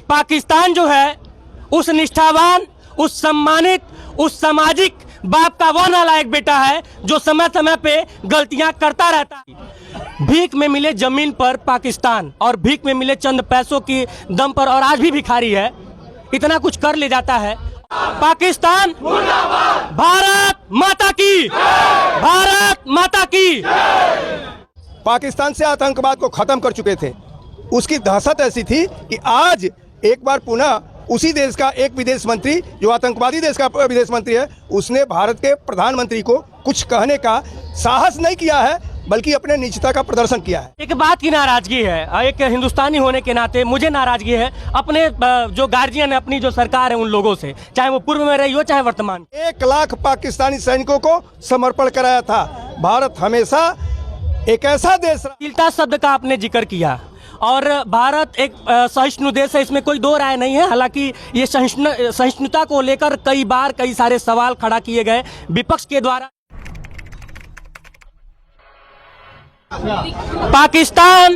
पाकिस्तान जो है उस निष्ठावान, उस सम्मानित, उस सामाजिक बाप का वो नालायक बेटा है जो समय समय पे गलतियां करता रहता है। भीख में मिले जमीन पर पाकिस्तान और भीख में मिले चंद पैसों की दम पर, और आज भी भिखारी है, इतना कुछ कर ले जाता है। पाकिस्तान भारत माता की, भारत माता की। पाकिस्तान से आतंकवाद को खत्म कर चुके थे। उसकी दहशत ऐसी थी कि आज एक बार पुनः उसी देश का एक विदेश मंत्री, जो आतंकवादी देश का विदेश मंत्री है, उसने भारत के प्रधानमंत्री को कुछ कहने का साहस नहीं किया है, बल्कि अपने नीचता का प्रदर्शन किया है। एक बात की नाराजगी है, एक हिंदुस्तानी होने के नाते मुझे नाराजगी है अपने जो गार्जियन है, अपनी जो सरकार है, उन लोगों से, चाहे वो पूर्व में रही हो चाहे वर्तमान। 1 लाख पाकिस्तानी सैनिकों को समर्पण कराया था। भारत हमेशा एक ऐसा देश, शीलता शब्द का आपने जिक्र किया, और भारत एक सहिष्णु देश है, इसमें कोई दो राय नहीं है। हालांकि ये सहिष्णुता को लेकर कई बार कई सारे सवाल खड़ा किए गए विपक्ष के द्वारा। पाकिस्तान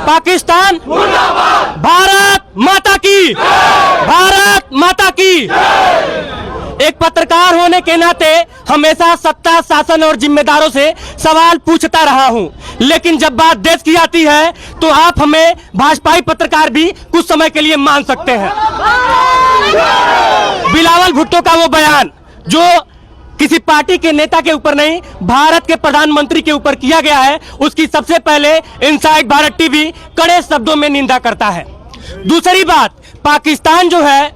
पाकिस्तान भारत माता की, भारत माता की। एक पत्रकार होने के नाते हमेशा सत्ता, शासन और जिम्मेदारों से सवाल पूछता रहा हूं, लेकिन जब बात देश की आती है तो आप हमें भाजपाई पत्रकार भी कुछ समय के लिए मान सकते हैं। बिलावल भुट्टो का वो बयान जो किसी पार्टी के नेता के ऊपर नहीं, भारत के प्रधानमंत्री के ऊपर किया गया है, उसकी सबसे पहले इनसाइड भारत टीवी कड़े शब्दों में निंदा करता है। दूसरी बात, पाकिस्तान जो है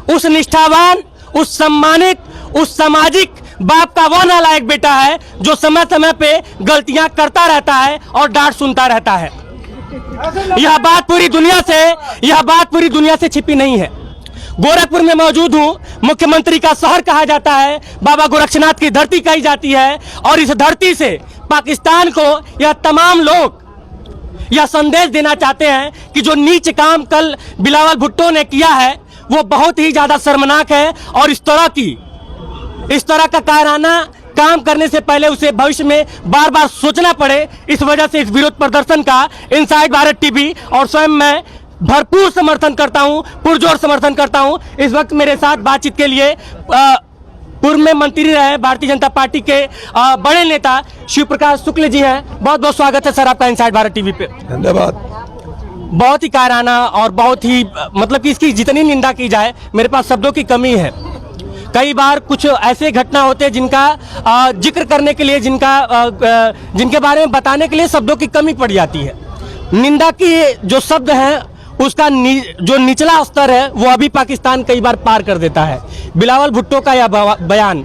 उस निष्ठावान, उस सम्मानित, उस सामाजिक बाप का वो नालायक बेटा है जो समय समय पे गलतियां करता रहता है और डांट सुनता रहता है। यह बात पूरी दुनिया से छिपी नहीं है। गोरखपुर में मौजूद हूँ, मुख्यमंत्री का शहर कहा जाता है, बाबा गोरक्षनाथ की धरती कही जाती है, और इस धरती से पाकिस्तान को यह तमाम लोग यह संदेश देना चाहते हैं कि जो नीच काम कल बिलावल भुट्टो ने किया है वो बहुत ही ज्यादा शर्मनाक है, और इस तरह का कायराना काम करने से पहले उसे भविष्य में बार बार सोचना पड़े। इस वजह से इस विरोध प्रदर्शन का इनसाइड भारत टीवी और स्वयं मैं भरपूर समर्थन करता हूं, पुरजोर समर्थन करता हूं। इस वक्त मेरे साथ बातचीत के लिए पूर्व में मंत्री रहे भारतीय जनता पार्टी के बड़े नेता शिव प्रकाश शुक्ल जी हैं। बहुत बहुत स्वागत है सर आपका इनसाइड भारत टीवी पे। धन्यवाद। बहुत ही कायराना और बहुत ही मतलब कि इसकी जितनी निंदा की जाए मेरे पास शब्दों की कमी है। कई बार कुछ ऐसे घटना होते हैं जिनका जिक्र करने के लिए, जिनके बारे में बताने के लिए शब्दों की कमी पड़ जाती है। निंदा की जो शब्द हैं उसका जो निचला स्तर है वो अभी पाकिस्तान कई बार पार कर देता है। बिलावल भुट्टो का यह बयान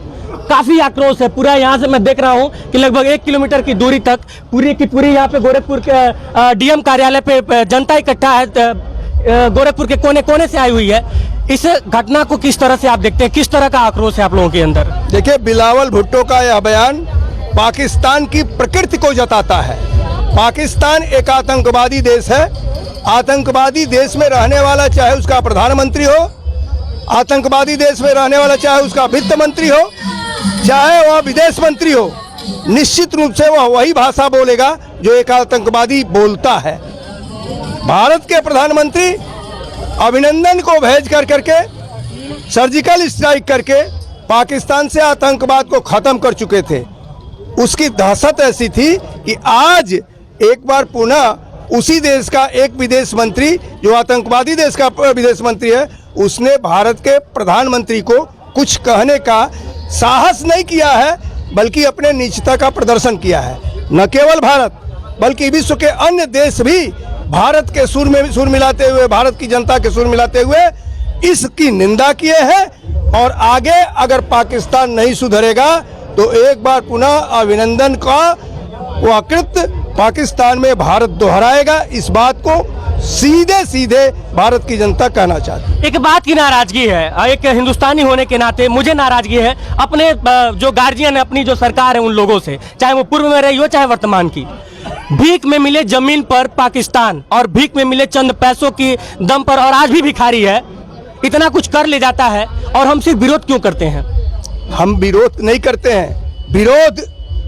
काफी आक्रोश है। पूरा यहाँ से मैं देख रहा हूँ कि लगभग 1 किलोमीटर की दूरी तक पूरी की पूरी यहाँ पे गोरखपुर के डीएम कार्यालय पे जनता इकट्ठा है, गोरखपुर के कोने कोने से आई हुई है। इस घटना को किस तरह से आप देखते हैं, किस तरह का आक्रोश है आप लोगों के अंदर? देखिए, बिलावल भुट्टो का यह बयान पाकिस्तान की प्रकृति को जताता है। पाकिस्तान एक आतंकवादी देश है। आतंकवादी देश में रहने वाला चाहे उसका प्रधानमंत्री हो, आतंकवादी देश में रहने वाला चाहे उसका वित्त मंत्री हो, चाहे वह विदेश मंत्री हो, निश्चित रूप से वह वही भाषा बोलेगा जो एक आतंकवादी बोलता है। भारत के प्रधानमंत्री अभिनंदन को भेज करके सर्जिकल स्ट्राइक करके पाकिस्तान से आतंकवाद को खत्म कर चुके थे। उसकी दहशत ऐसी थी कि आज एक बार पुनः उसी देश का एक विदेश मंत्री, जो आतंकवादी देश का विदेश मंत्री है, उसने भारत के प्रधानमंत्री को कुछ कहने का साहस नहीं किया है, बल्कि अपने नीचता का प्रदर्शन किया है। न केवल भारत बल्कि विश्व के अन्य देश भी भारत के सुर में सुर मिलाते हुए, भारत की जनता के सुर मिलाते हुए इसकी निंदा किए हैं। और आगे अगर पाकिस्तान नहीं सुधरेगा तो एक बार पुनः अभिनंदन का वह कृत्य पाकिस्तान में भारत दोहराएगा। इस बात को सीधे सीधे भारत की जनता कहना चाहती है। एक बात की नाराजगी है, एक हिंदुस्तानी होने के नाते मुझे नाराजगी है अपने जो गार्जियन है, अपनी जो सरकार है, उन लोगों से, चाहे वो पूर्व में रही हो चाहे वर्तमान की। भीख में मिले जमीन पर पाकिस्तान और भीख में मिले चंद पैसों की दम पर, और आज भी भिखारी है, इतना कुछ कर ले जाता है, और हम सिर्फ विरोध क्यों करते हैं? हम विरोध नहीं करते हैं। विरोध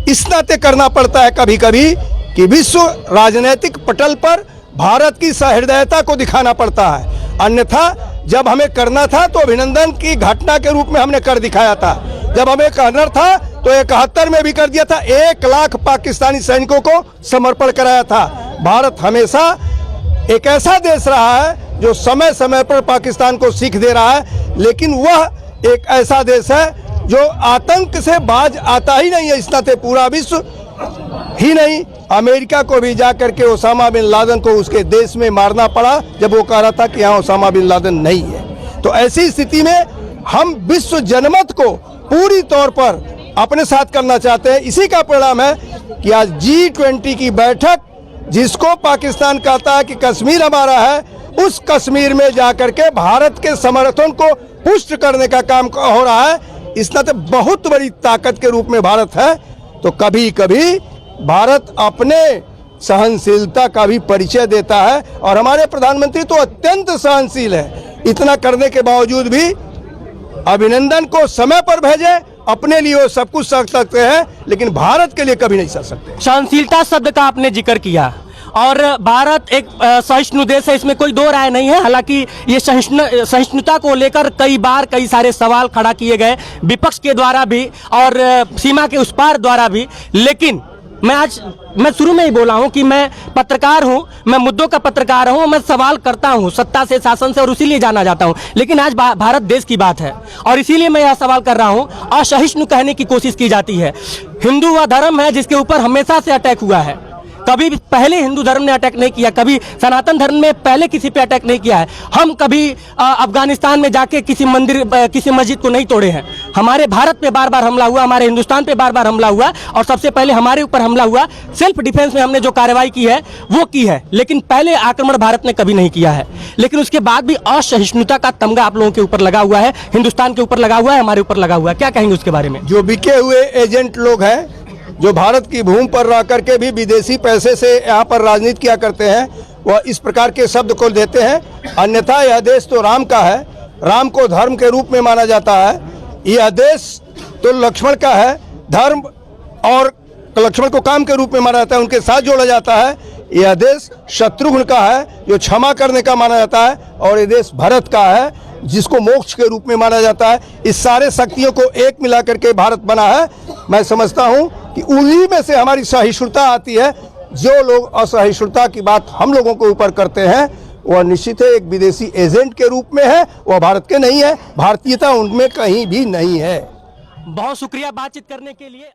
इस नाते करना पड़ता है कभी कभी कि विश्व राजनीतिक पटल पर भारत की सहृदयता को दिखाना पड़ता है। अन्यथा जब हमें करना था तो अभिनंदन की घटना के रूप में हमने कर दिखाया था। जब हमें करना था तो 71 में भी कर दिया था। 1 लाख पाकिस्तानी सैनिकों को समर्पण कराया था। भारत हमेशा एक ऐसा देश रहा है जो समय समय पर पाकिस्तान को सीख दे रहा है, लेकिन वह एक ऐसा देश है जो आतंक से बाज आता ही नहीं है। इस नाते पूरा विश्व ही नहीं, अमेरिका को भी जाकर के ओसामा बिन लादेन को उसके देश में मारना पड़ा जब वो कह रहा था कि यहाँ ओसामा बिन लादेन नहीं है। तो ऐसी स्थिति में हम विश्व जनमत को पूरी तौर पर अपने साथ करना चाहते हैं। इसी का परिणाम है कि आज G20 की बैठक, जिसको पाकिस्तान कहता है कि कश्मीर हमारा है, उस कश्मीर में जाकर के भारत के समर्थन को पुष्ट करने का काम हो रहा है। इस नाते बहुत बड़ी ताकत के रूप में भारत है। तो कभी कभी भारत अपने सहनशीलता का भी परिचय देता है, और हमारे प्रधानमंत्री तो अत्यंत सहनशील है। इतना करने के बावजूद भी अभिनंदन को समय पर भेजे, अपने लिए वो सब कुछ कर सकते हैं, लेकिन भारत के लिए कभी नहीं कर सकते। सहनशीलता शब्द का आपने जिक्र किया, और भारत एक सहिष्णु देश है, इसमें कोई दो राय नहीं है। हालांकि ये सहिष्णुता को लेकर कई बार कई सारे सवाल खड़ा किए गए, विपक्ष के द्वारा भी और सीमा के उस पार द्वारा भी। लेकिन मैं शुरू में ही बोला हूं कि मैं पत्रकार हूं, मैं मुद्दों का पत्रकार हूं, मैं सवाल करता हूं सत्ता से, शासन से, और इसीलिए जाना जाता हूं। लेकिन आज भारत देश की बात है, और इसीलिए मैं यह सवाल कर रहा हूं। असहिष्णु कहने की कोशिश की जाती है। हिंदू वह धर्म है जिसके ऊपर हमेशा से अटैक हुआ है। कभी पहले हिंदू धर्म ने अटैक नहीं किया, कभी सनातन धर्म ने पहले किसी पे अटैक नहीं किया है। हम कभी अफगानिस्तान में जाके किसी मंदिर, किसी मस्जिद को नहीं तोड़े हैं। हमारे भारत पे बार बार हमला हुआ, हमारे हिंदुस्तान पे बार बार हमला हुआ, और सबसे पहले हमारे ऊपर हमला हुआ। सेल्फ डिफेंस में हमने जो कार्रवाई की है वो की है, लेकिन पहले आक्रमण भारत ने कभी नहीं किया है। लेकिन उसके बाद भी असहिष्णुता का तमगा आप लोगों के ऊपर लगा हुआ है, हिंदुस्तान के ऊपर लगा हुआ है, हमारे ऊपर लगा हुआ है। क्या कहेंगे उसके बारे में? जो बिके हुए एजेंट लोग हैं, जो भारत की भूमि पर रह करके भी विदेशी पैसे से यहाँ पर राजनीति किया करते हैं, वह इस प्रकार के शब्द को देते हैं। अन्यथा यह देश तो राम का है, राम को धर्म के रूप में माना जाता है। यह देश तो लक्ष्मण का है, धर्म और लक्ष्मण को काम के रूप में माना जाता है, उनके साथ जोड़ा जाता है। यह देश शत्रुघ्न का है, जो क्षमा करने का माना जाता है, और यह देश भरत का है, जिसको मोक्ष के रूप में माना जाता है। इस सारे शक्तियों को एक मिला करके भारत बना है। मैं समझता हूं कि उन्हीं में से हमारी सहिष्णुता आती है। जो लोग असहिष्णुता की बात हम लोगों के ऊपर करते हैं, वह निश्चित है एक विदेशी एजेंट के रूप में है, वह भारत के नहीं है। भारतीयता उनमें कहीं भी नहीं है। बहुत शुक्रिया बातचीत करने के लिए।